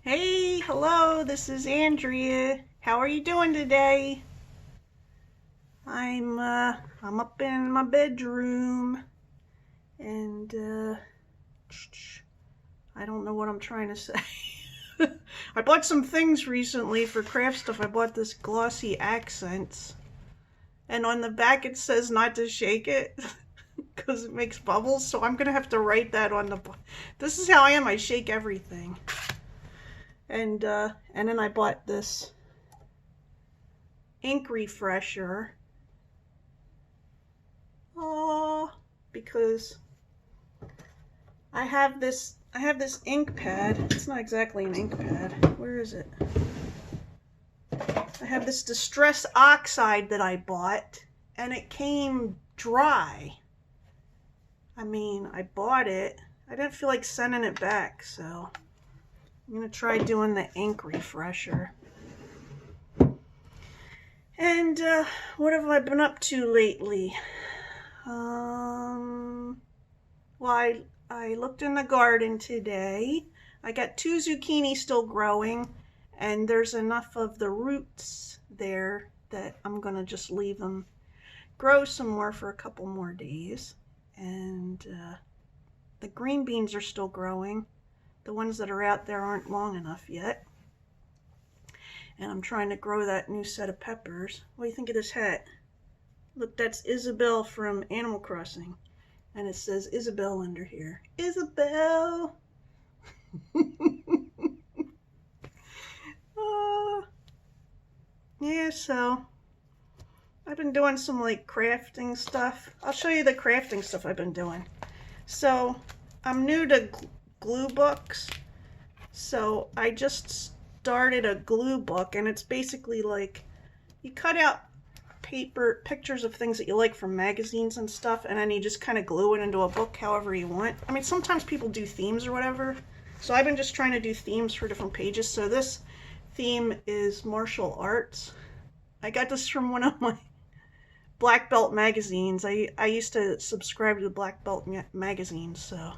Hey, hello, this is Andrea. How are you doing today? I'm up in my bedroom and I don't know what I'm trying to say. I bought some things recently for craft stuff. I bought this glossy accents and on the back it says not to shake it because it makes bubbles, so I'm gonna have to write that on the This is how I am. I shake everything. And then I bought this ink refresher. Oh, because I have this ink pad. It's not exactly an ink pad. Where is it? I have this Distress Oxide that I bought and it came dry. I mean, I bought it. I didn't feel like sending it back, so I'm gonna try doing the ink refresher. And what have I been up to lately? Well, I looked in the garden today. I got 2 zucchini still growing, and there's enough of the roots there that I'm gonna just leave them grow some more for a couple more days. And the green beans are still growing. The ones that are out there aren't long enough yet. And I'm trying to grow that new set of peppers. What do you think of this hat? Look, that's Isabel from Animal Crossing. And it says Isabel under here. Isabel! Yeah, so I've been doing some like crafting stuff. I'll show you the crafting stuff I've been doing. So I'm new to glue books. So I just started a glue book, and it's basically like you cut out pictures of things that you like from magazines and stuff, and then you just kind of glue it into a book however you want. I mean, sometimes people do themes or whatever, so I've been just trying to do themes for different pages. So this theme is martial arts. I got this from one of my black belt magazines. I used to subscribe to the black belt magazines, so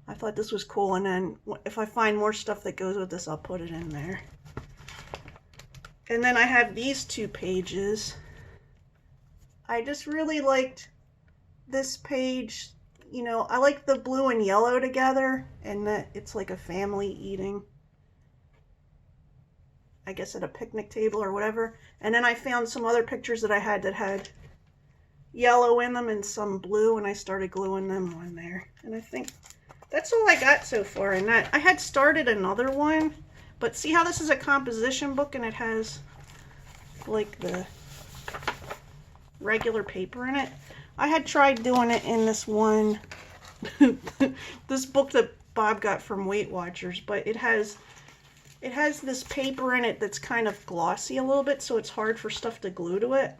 I thought this was cool. And then if I find more stuff that goes with this, I'll put it in there. And then I have these 2 pages. I just really liked this page. You know, I like the blue and yellow together, and that it's like a family eating, I guess, at a picnic table or whatever. And then I found some other pictures that I had that had yellow in them and some blue, and I started gluing them on there. And I think that's all I got so far in that. I had started another one, but see how this is a composition book and it has like the regular paper in it? I had tried doing it in this one, this book that Bob got from Weight Watchers, but it has this paper in it that's kind of glossy a little bit, so it's hard for stuff to glue to it.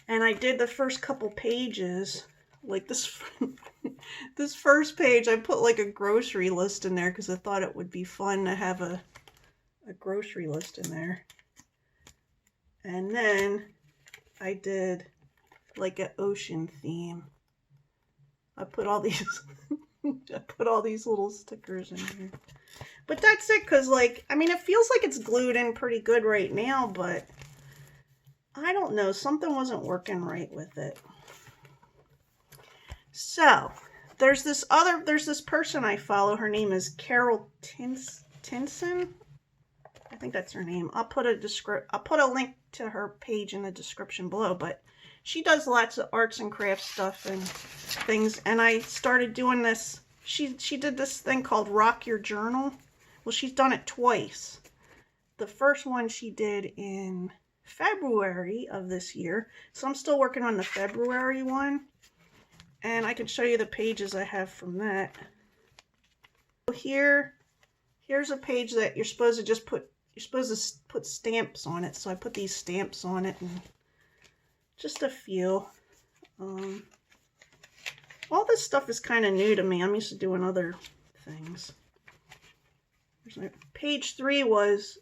And I did the first couple pages, like this this first page, I put like a grocery list in there because I thought it would be fun to have a grocery list in there. And then I did like an ocean theme. I put all these I put all these little stickers in here. But that's it, because like, I mean, it feels like it's glued in pretty good right now, but I don't know, something wasn't working right with it. So there's this person I follow. Her name is Carol Tinson. I think that's her name. I'll put a link to her page in the description below, but she does lots of arts and crafts stuff and things. And I started doing this. She did this thing called Rock Your Journal. Well, she's done it twice. The first one she did in February of this year. So I'm still working on the February one. And I can show you the pages I have from that. So here's a page that you're supposed to put stamps on it. So I put these stamps on it, and just a few. All this stuff is kind of new to me. I'm used to doing other things. Page 3 was,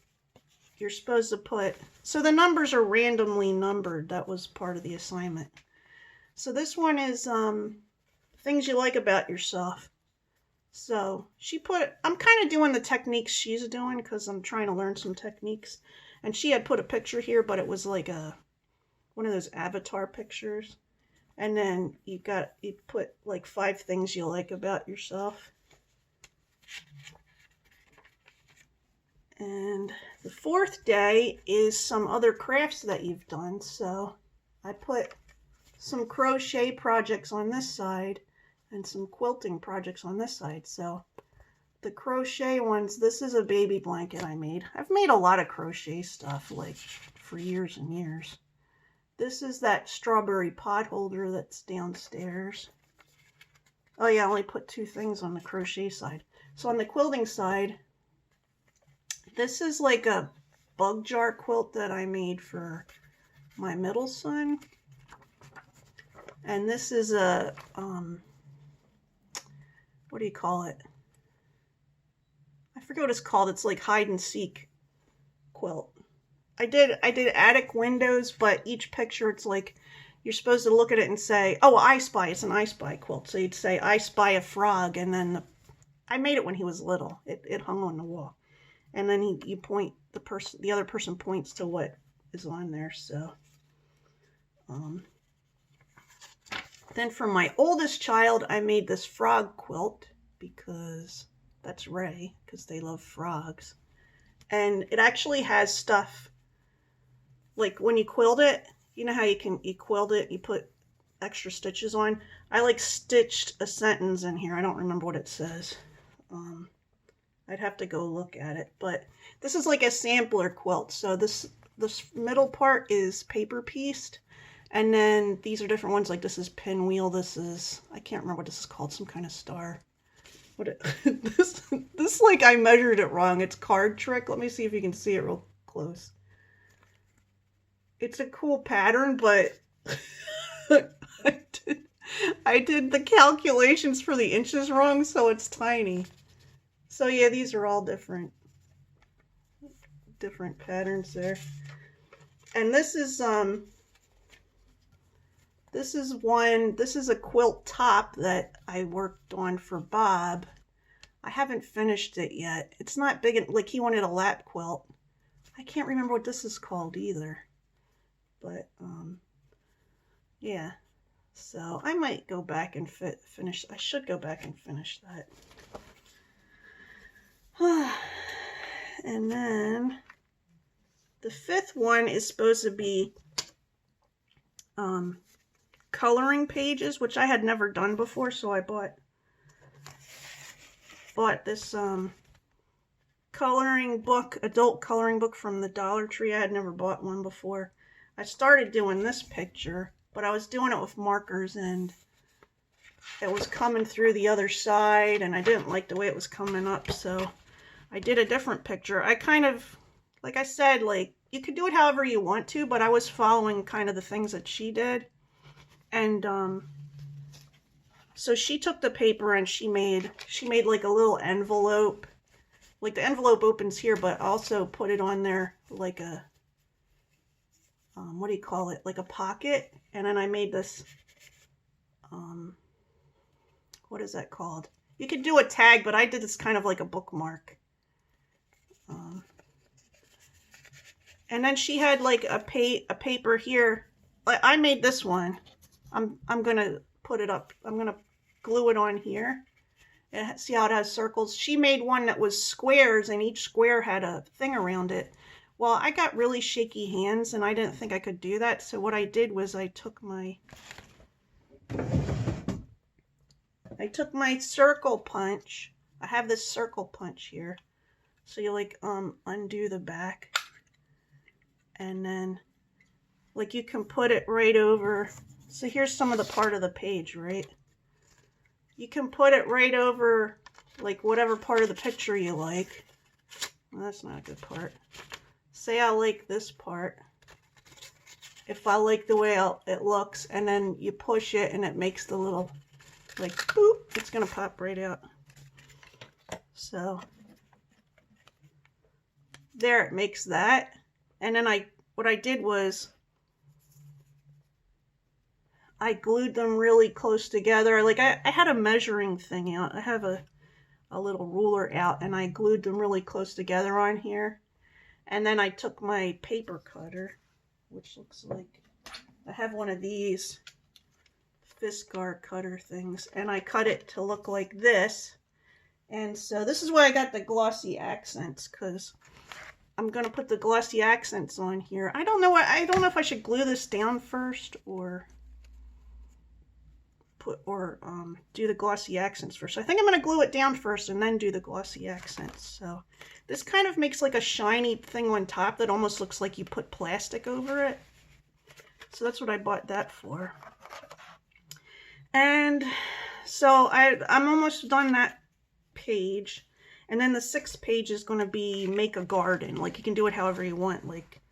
you're supposed to put, so the numbers are randomly numbered. That was part of the assignment. So this one is things you like about yourself. So I'm kind of doing the techniques she's doing because I'm trying to learn some techniques. And she had put a picture here, but it was like one of those avatar pictures. And then you put like 5 things you like about yourself. And the 4th day is some other crafts that you've done. So I put some crochet projects on this side and some quilting projects on this side. So the crochet ones, this is a baby blanket I made. I've made a lot of crochet stuff like for years and years. This is that strawberry pot holder that's downstairs. Oh yeah, I only put 2 things on the crochet side. So on the quilting side, this is like a bug jar quilt that I made for my middle son. And this is a, what do you call it? I forget what it's called. It's like hide and seek quilt. I did attic windows, but each picture it's like you're supposed to look at it and say, "Oh, I spy." It's an I spy quilt. So you'd say, "I spy a frog," and then I made it when he was little. It hung on the wall, and then you point the other person points to what is on there. So, then for my oldest child, I made this frog quilt because that's Ray, because they love frogs, and it actually has stuff. Like when you quilt it, you know how you quilt it, you put extra stitches on. I like stitched a sentence in here. I don't remember what it says. I'd have to go look at it, but this is like a sampler quilt. So this middle part is paper pieced, and then these are different ones. Like this is pinwheel. This is, I can't remember what this is called. Some kind of star. This like I measured it wrong. It's card trick. Let me see if you can see it real close. It's a cool pattern, but I did the calculations for the inches wrong, so it's tiny. So yeah, these are all different patterns there. And this is a quilt top that I worked on for Bob. I haven't finished it yet. It's not big, like he wanted a lap quilt. I can't remember what this is called either. But, yeah, so I might go back and finish. I should go back and finish that. And then the 5th one is supposed to be coloring pages, which I had never done before, so I bought this coloring book, adult coloring book from the Dollar Tree. I had never bought one before. I started doing this picture, but I was doing it with markers and it was coming through the other side and I didn't like the way it was coming up, so I did a different picture. I kind of, like I said, like you could do it however you want to, but I was following kind of the things that she did. And so she took the paper and she made like a little envelope. Like the envelope opens here, but also put it on there like a what do you call it? Like a pocket. And then I made this, what is that called? You could do a tag, but I did this kind of like a bookmark. And then she had like a paper here. I made this one. I'm going to put it up. I'm going to glue it on here. And see how it has circles? She made one that was squares and each square had a thing around it. Well, I got really shaky hands and I didn't think I could do that. So what I did was I took my circle punch. I have this circle punch here. So you like undo the back. And then like you can put it right over. So here's some of the part of the page, right? You can put it right over like whatever part of the picture you like. Well, that's not a good part. Say I like this part. If I like the way it looks, and then you push it and it makes the little, like, boop, it's going to pop right out. So, there, it makes that. And then what I did was, I glued them really close together. Like, I had a measuring thing out. I have a a little ruler out and I glued them really close together on here. And then I took my paper cutter, which looks like, I have one of these Fiskar cutter things, and I cut it to look like this. And so this is why I got the glossy accents, because I'm going to put the glossy accents on here. I don't know if I should glue this down first or do the glossy accents first. I think I'm going to glue it down first and then do the glossy accents. So this kind of makes like a shiny thing on top that almost looks like you put plastic over it. So that's what I bought that for. And so I'm almost done that page. And then the 6th page is going to be make a garden. Like, you can do it however you want. Like,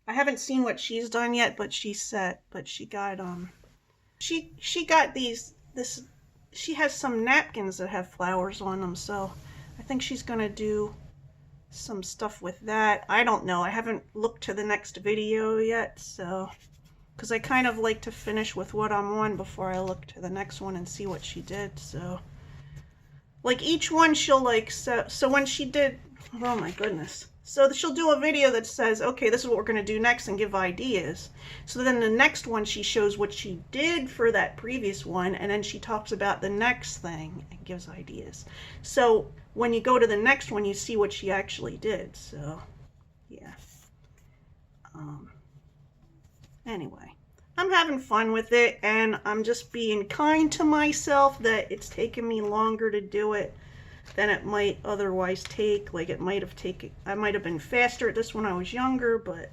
I haven't seen what she's done yet, but she got she got she has some napkins that have flowers on them, so I think she's going to do some stuff with that. I don't know. I haven't looked to the next video yet, so, because I kind of like to finish with what I'm on before I look to the next one and see what she did. So, like, each one she'll like, so when she did, oh my goodness. So she'll do a video that says, okay, this is what we're going to do next, and give ideas. So then the next one, she shows what she did for that previous one, and then she talks about the next thing and gives ideas. So when you go to the next one, you see what she actually did. So, yeah. Anyway, I'm having fun with it, and I'm just being kind to myself that it's taken me longer to do it than it might otherwise take. Like, I might have been faster at this when I was younger, but,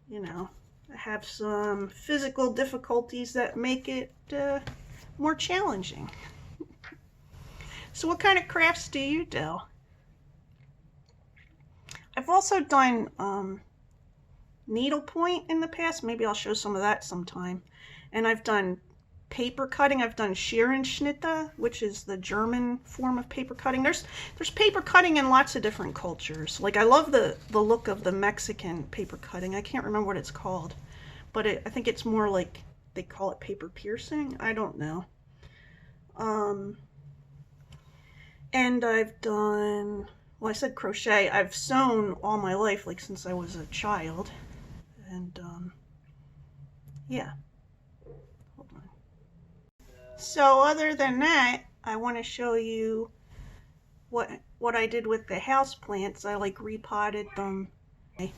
you know, I have some physical difficulties that make it more challenging. So what kind of crafts do you do? I've also done needlepoint in the past. Maybe I'll show some of that sometime. And I've done paper cutting. I've done Scherenschnitte, which is the German form of paper cutting. There's paper cutting in lots of different cultures. Like, I love the look of the Mexican paper cutting. I can't remember what it's called, but I think it's more like they call it paper piercing. I don't know. And I've done, well, I said crochet. I've sewn all my life, like since I was a child. And yeah. Hold on. So other than that, I want to show you what I did with the house plants. I like repotted them. I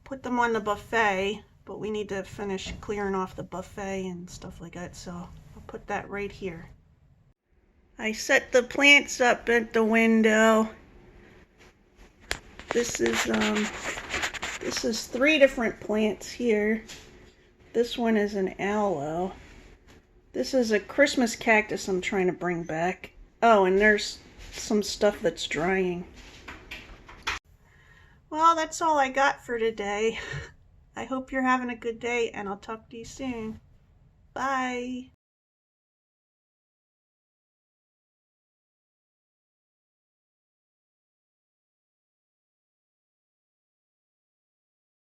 put them on the buffet, but we need to finish clearing off the buffet and stuff like that. So I'll put that right here. I set the plants up at the window. This is 3 different plants here. This one is an aloe. This is a Christmas cactus I'm trying to bring back. Oh, and there's some stuff that's drying. Well, that's all I got for today. I hope you're having a good day, and I'll talk to you soon. Bye.